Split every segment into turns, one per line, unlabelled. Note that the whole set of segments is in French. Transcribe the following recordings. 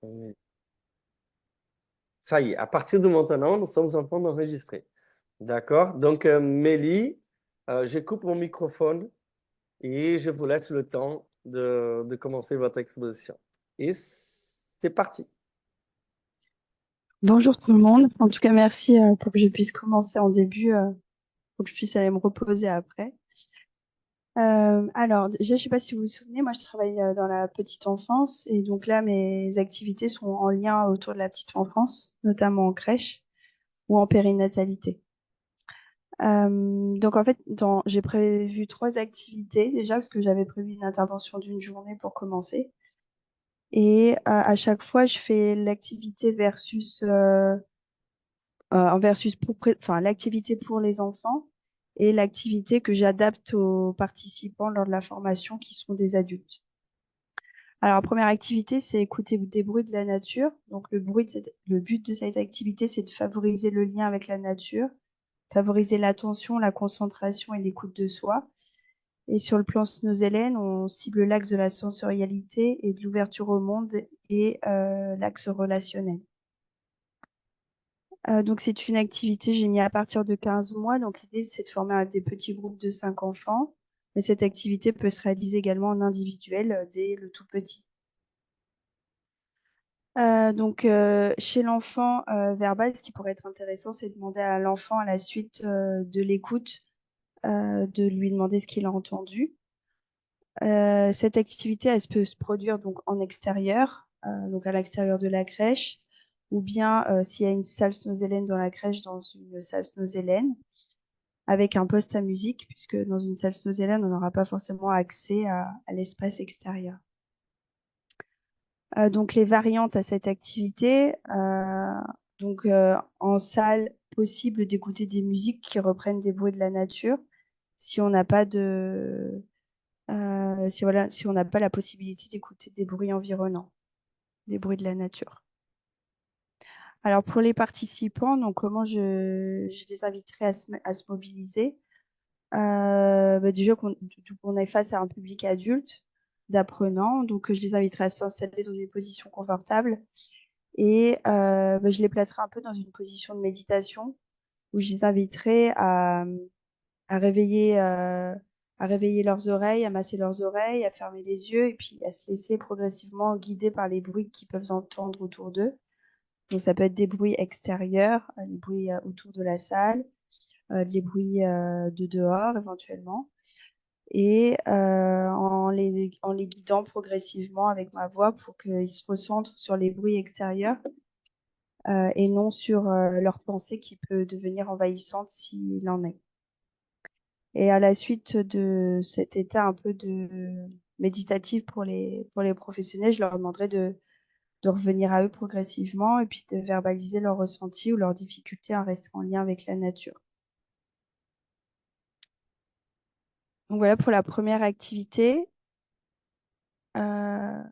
Oui. Ça y est, à partir de maintenant, nous sommes en train d'enregistrer. D'accord? Donc, Mélie, je coupe mon microphone et je vous laisse le temps de commencer votre exposition. Et c'est parti.
Bonjour tout le monde. En tout cas, merci pour que je puisse commencer en début, pour que je puisse aller me reposer après. Alors, déjà, je sais pas si vous vous souvenez, moi, je travaille dans la petite enfance et donc là, mes activités sont en lien autour de la petite enfance, notamment en crèche ou en périnatalité. Donc, en fait, j'ai prévu trois activités déjà parce que j'avais prévu une intervention d'une journée pour commencer. Et à chaque fois, je fais l'activité versus enfin, l'activité pour les enfants et l'activité que j'adapte aux participants lors de la formation qui sont des adultes. Alors, la première activité, c'est écouter des bruits de la nature. Donc, le but de cette activité, c'est de favoriser le lien avec la nature, favoriser l'attention, la concentration et l'écoute de soi. Et sur le plan Snozellen, on cible l'axe de la sensorialité et de l'ouverture au monde et l'axe relationnel. Donc, c'est une activité, j'ai mis à partir de 15 mois. Donc, l'idée, c'est de former des petits groupes de 5 enfants. Mais cette activité peut se réaliser également en individuel dès le tout petit. Chez l'enfant verbal, ce qui pourrait être intéressant, c'est de demander à l'enfant, à la suite de l'écoute, de lui demander ce qu'il a entendu. Cette activité, elle peut se produire donc en extérieur, donc à l'extérieur de la crèche, ou bien s'il y a une salle snozellen dans la crèche, dans une salle snozellen, avec un poste à musique, puisque dans une salle snozellen, on n'aura pas forcément accès à l'espace extérieur. Donc les variantes à cette activité, en salle, possible d'écouter des musiques qui reprennent des bruits de la nature, si on n'a pas si on n'a pas la possibilité d'écouter des bruits environnants, des bruits de la nature. Alors pour les participants, donc comment je les inviterai à se mobiliser. Déjà qu'on est face à un public adulte, d'apprenants, donc je les inviterai à s'installer dans une position confortable et je les placerai un peu dans une position de méditation où je les inviterai à réveiller, à réveiller leurs oreilles, à masser leurs oreilles, à fermer les yeux et puis à se laisser progressivement guider par les bruits qu'ils peuvent entendre autour d'eux. Donc ça peut être des bruits extérieurs, les bruits autour de la salle, les bruits de dehors éventuellement, et en les guidant progressivement avec ma voix pour qu'ils se recentrent sur les bruits extérieurs et non sur leur pensée qui peut devenir envahissante s'il en est. Et à la suite de cet état un peu de méditatif pour les professionnels, je leur demanderai de revenir à eux progressivement et puis de verbaliser leurs ressentis ou leurs difficultés à rester en lien avec la nature. Donc voilà pour la première activité. Euh,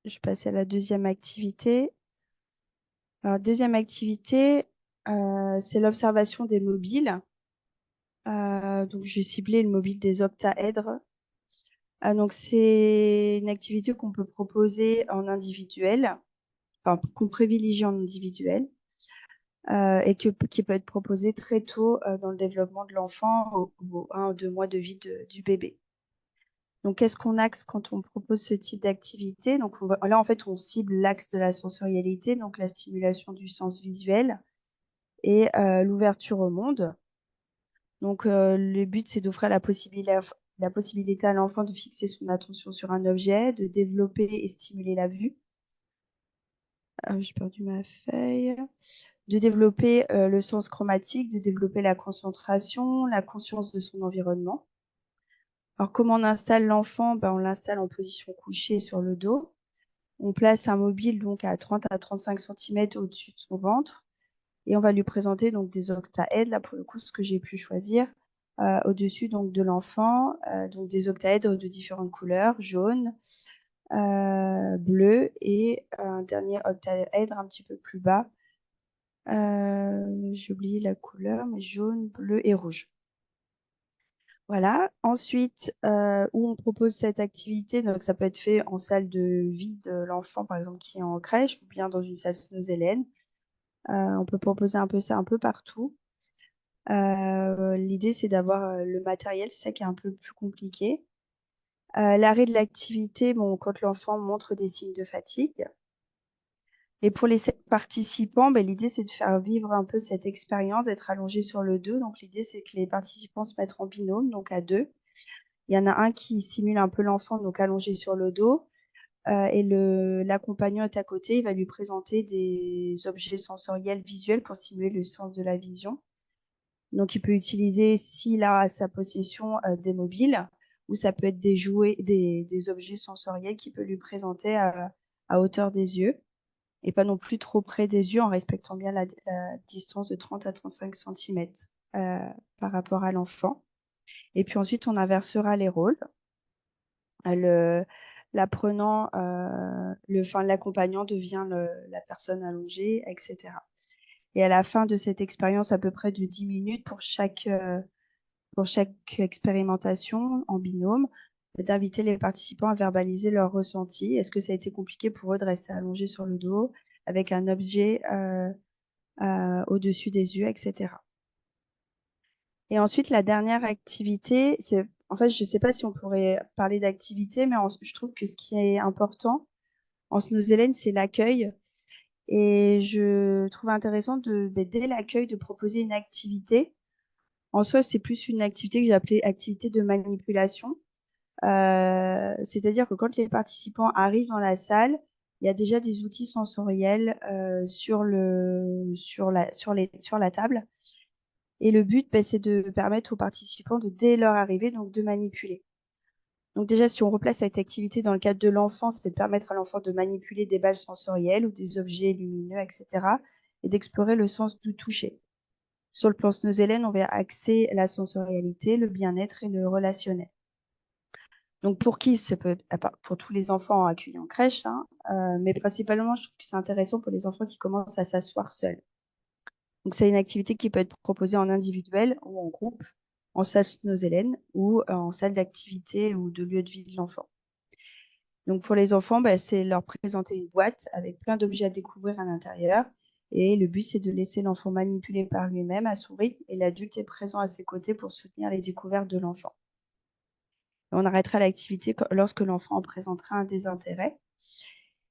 je passe à la deuxième activité. Alors, deuxième activité, c'est l'observation des mobiles. Donc, j'ai ciblé le mobile des octaèdres. Donc, c'est une activité qu'on peut proposer en individuel, enfin, qu'on privilégie en individuel, qui peut être proposée très tôt dans le développement de l'enfant, aux 1 ou 2 mois de vie du bébé. Donc, qu'est-ce qu'on axe quand on propose ce type d'activité? Donc, là, en fait, on cible l'axe de la sensorialité, donc la stimulation du sens visuel et l'ouverture au monde. Donc, le but, c'est d'offrir la possibilité à l'enfant de fixer son attention sur un objet, de développer et stimuler la vue. J'ai perdu ma feuille. De développer le sens chromatique, de développer la concentration, la conscience de son environnement. Alors, comment on installe l'enfant? On l'installe en position couchée sur le dos. On place un mobile donc à 30 à 35 cm au-dessus de son ventre et on va lui présenter donc des octaèdres, là pour le coup ce que j'ai pu choisir, au-dessus donc de l'enfant, donc des octaèdres de différentes couleurs, jaune, bleu et un dernier octaèdre un petit peu plus bas. J'ai oublié la couleur, mais jaune, bleu et rouge. Voilà. Ensuite, où on propose cette activité, donc ça peut être fait en salle de vie de l'enfant, par exemple, qui est en crèche, ou bien dans une salle Snozellen. On peut proposer un peu ça un peu partout. L'idée, c'est d'avoir le matériel, c'est ça qui est un peu plus compliqué. L'arrêt de l'activité, bon, quand l'enfant montre des signes de fatigue. Et pour les participants, ben, l'idée, c'est de faire vivre un peu cette expérience d'être allongé sur le dos. Donc, l'idée, c'est que les participants se mettent en binôme, donc à deux. Il y en a un qui simule un peu l'enfant, donc allongé sur le dos. Et l'accompagnant est à côté, il va lui présenter des objets sensoriels visuels pour stimuler le sens de la vision. Donc, il peut utiliser, s'il a à sa possession, des mobiles, ou ça peut être des jouets, des objets sensoriels qu'il peut lui présenter à hauteur des yeux, et pas non plus trop près des yeux, en respectant bien la distance de 30 à 35 centimètres par rapport à l'enfant. Et puis ensuite, on inversera les rôles. Le, L'apprenant, l'accompagnant devient la personne allongée, etc. Et à la fin de cette expérience, à peu près de 10 minutes pour chaque expérimentation en binôme, d'inviter les participants à verbaliser leurs ressentis. Est-ce que ça a été compliqué pour eux de rester allongés sur le dos avec un objet au-dessus des yeux, etc. Et ensuite, la dernière activité, c'est, en fait, je ne sais pas si on pourrait parler d'activité, mais je trouve que ce qui est important en Snozellen, c'est l'accueil. Et je trouve intéressant dès l'accueil, de proposer une activité. En soi, c'est plus une activité que j'ai appelée activité de manipulation. C'est-à-dire que quand les participants arrivent dans la salle, il y a déjà des outils sensoriels sur la table. Et le but, ben, c'est de permettre aux participants dès leur arrivée, donc de manipuler. Donc déjà, si on replace cette activité dans le cadre de l'enfant, c'est de permettre à l'enfant de manipuler des balles sensorielles ou des objets lumineux, etc. et d'explorer le sens du toucher. Sur le plan Snozellen, on va axer la sensorialité, le bien-être et le relationnel. Donc pour qui ça peut pour tous les enfants accueillis en crèche, hein, mais principalement, je trouve que c'est intéressant pour les enfants qui commencent à s'asseoir seuls. Donc c'est une activité qui peut être proposée en individuel ou en groupe, en salle Snozellen ou en salle d'activité ou de lieu de vie de l'enfant. Donc pour les enfants, bah, c'est leur présenter une boîte avec plein d'objets à découvrir à l'intérieur. Et le but, c'est de laisser l'enfant manipuler par lui-même à son rythme, et l'adulte est présent à ses côtés pour soutenir les découvertes de l'enfant. On arrêtera l'activité lorsque l'enfant en présentera un désintérêt.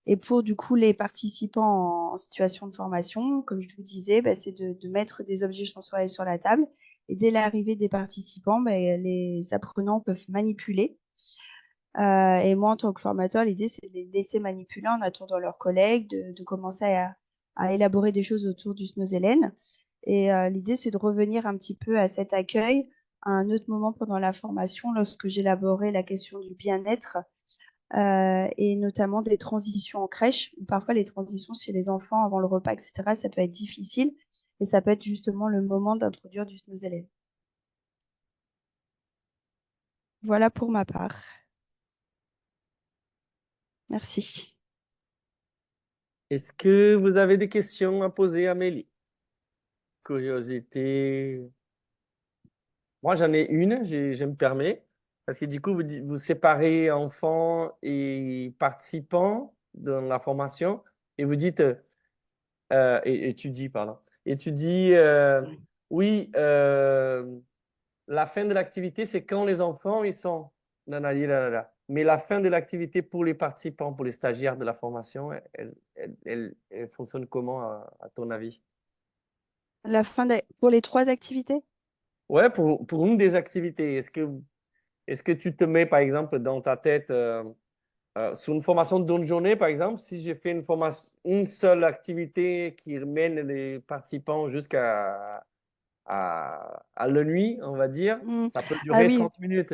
Et pour du coup les participants en situation de formation, comme je vous disais, bah, c'est de mettre des objets sensoriels sur la table. Et dès l'arrivée des participants, bah, les apprenants peuvent manipuler. Et moi, en tant que formateur, l'idée, c'est de les laisser manipuler en attendant leurs collègues, de commencer à élaborer des choses autour du Snozellen. Et l'idée, c'est de revenir un petit peu à cet accueil à un autre moment pendant la formation, lorsque j'élaborais la question du bien-être, et notamment des transitions en crèche, où parfois les transitions chez les enfants avant le repas, etc., ça peut être difficile. Et ça peut être justement le moment d'introduire du Snozellen. Voilà pour ma part. Merci.
Est-ce que vous avez des questions à poser à Amélie? Curiosité. Moi, j'en ai une, je me permets. Parce que du coup, vous séparez enfants et participants dans la formation et vous dites, et tu dis, pardon, et tu dis, oui, la fin de l'activité, c'est quand les enfants, ils sont, nanani, nanana. Mais la fin de l'activité pour les participants, pour les stagiaires de la formation, elle fonctionne comment, à ton avis?
Pour les 3 activités?
Ouais, pour une des activités, est-ce que tu te mets, par exemple, dans ta tête, sur une formation d'une journée, par exemple, si j'ai fait une seule activité qui mène les participants jusqu'à à la nuit, on va dire,
Mmh.
ça peut
Ah
durer
oui,
30 minutes.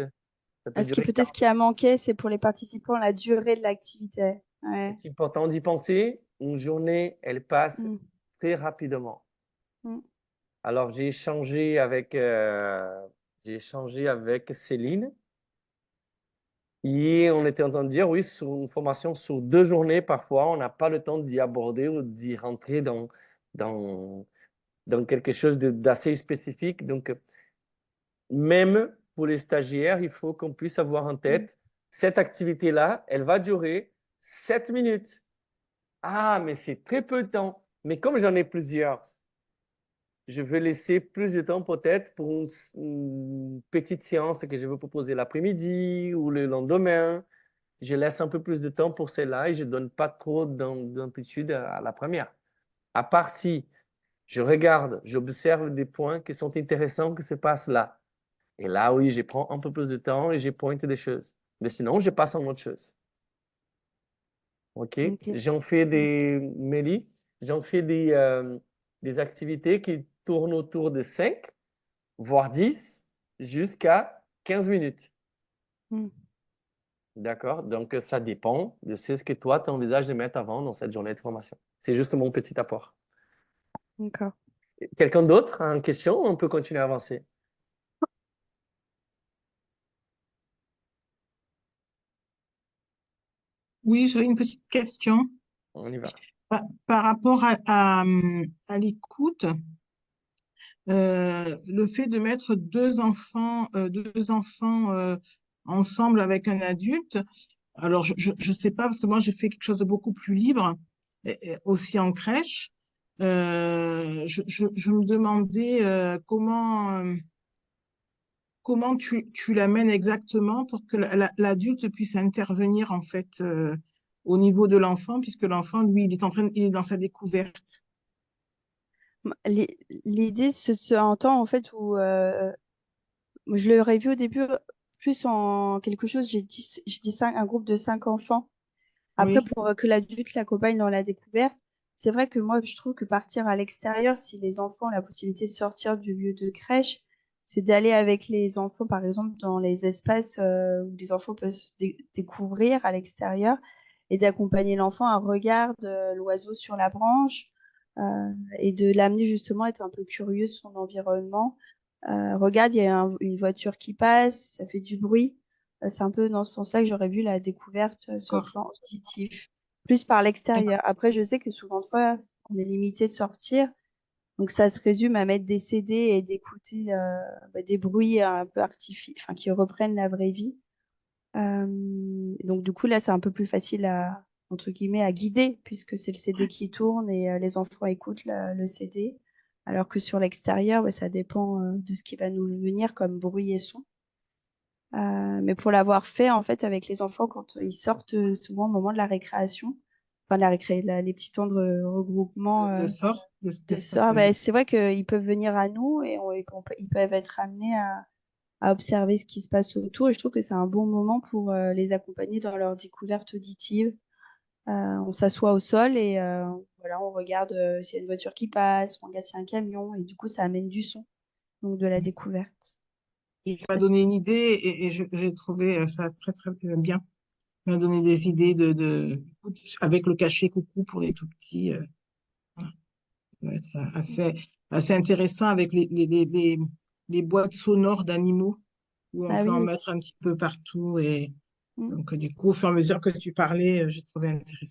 Ça peut durer
ce qui a manqué, c'est pour les participants, la durée de l'activité. Ouais.
C'est important d'y penser. Une journée, elle passe
Mmh.
très rapidement.
Mmh.
Alors, j'ai échangé avec Céline et on était en train de dire, oui, sur une formation sur 2 journées, parfois, on n'a pas le temps d'y aborder ou d'y rentrer dans quelque chose d'assez spécifique. Donc, même pour les stagiaires, il faut qu'on puisse avoir en tête, cette activité-là, elle va durer 7 minutes. Ah, mais c'est très peu de temps. Mais comme j'en ai plusieurs, je vais laisser plus de temps peut-être pour une petite séance que je veux proposer l'après-midi ou le lendemain. Je laisse un peu plus de temps pour celle-là et je ne donne pas trop d'amplitude à la première. À part si je regarde, j'observe des points qui sont intéressants qui se passent là. Et là, oui, je prends un peu plus de temps et je pointe des choses. Mais sinon, je passe à autre chose. OK?
Ok.
J'en fais Mélie, j'en fais des activités qui tournent autour de 5, voire 10, jusqu'à 15 minutes.
Mm.
D'accord? Donc, ça dépend de ce que toi, tu envisages de mettre avant dans cette journée de formation. C'est juste mon petit apport.
D'accord.
Quelqu'un d'autre a une question? On peut continuer à avancer.
Oui, j'avais une petite question.
On y va.
Par rapport à l'écoute, le fait de mettre deux enfants ensemble avec un adulte, alors je sais pas, parce que moi j'ai fait quelque chose de beaucoup plus libre, et aussi en crèche. Je me demandais comment tu l'amènes exactement pour que l'adulte puisse intervenir en fait au niveau de l'enfant, puisque l'enfant, lui, il est dans sa découverte.
L'idée se entend en fait où je l'aurais vu au début plus en quelque chose, j'ai dit un groupe de 5 enfants. Après,
Oui,
pour que l'adulte l'accompagne dans la découverte, c'est vrai que moi, je trouve que partir à l'extérieur, si les enfants ont la possibilité de sortir du lieu de crèche, c'est d'aller avec les enfants, par exemple, dans les espaces où les enfants peuvent se découvrir à l'extérieur et d'accompagner l'enfant à regarder l'oiseau sur la branche et de l'amener justement à être un peu curieux de son environnement. Regarde, il y a une voiture qui passe, ça fait du bruit. C'est un peu dans ce sens-là que j'aurais vu la découverte sur le
d'accord.
plan auditif, plus par l'extérieur. Après, je sais que souvent de fois, on est limité de sortir, donc ça se résume à mettre des CD et d'écouter des bruits un peu enfin, qui reprennent la vraie vie. Donc du coup, là, c'est un peu plus facile à, entre guillemets, à guider, puisque c'est le CD qui tourne et les enfants écoutent le CD. Alors que sur l'extérieur, ouais, ça dépend de ce qui va nous venir comme bruit et son. Mais pour l'avoir fait en fait avec les enfants quand ils sortent souvent au moment de la récréation, enfin de la les petits temps de regroupement de
D'espace,
soir,
oui.
ben, c'est vrai qu'ils peuvent venir à nous et ils peuvent être amenés à observer ce qui se passe autour. Et je trouve que c'est un bon moment pour les accompagner dans leur découverte auditive. On s'assoit au sol et voilà, on regarde s'il y a une voiture qui passe, on regarde s'il y a un camion et du coup ça amène du son, donc de la découverte.
Il m'a donné une idée et j'ai trouvé ça très, très bien. Il m'a donné des idées avec le cachet coucou pour les tout petits. Voilà. Ça va être assez intéressant avec les boîtes sonores d'animaux où on
Ah
peut en
oui.
mettre un petit peu partout. Et
Mm.
donc, du coup, au fur et à mesure que tu parlais, j'ai trouvé intéressant.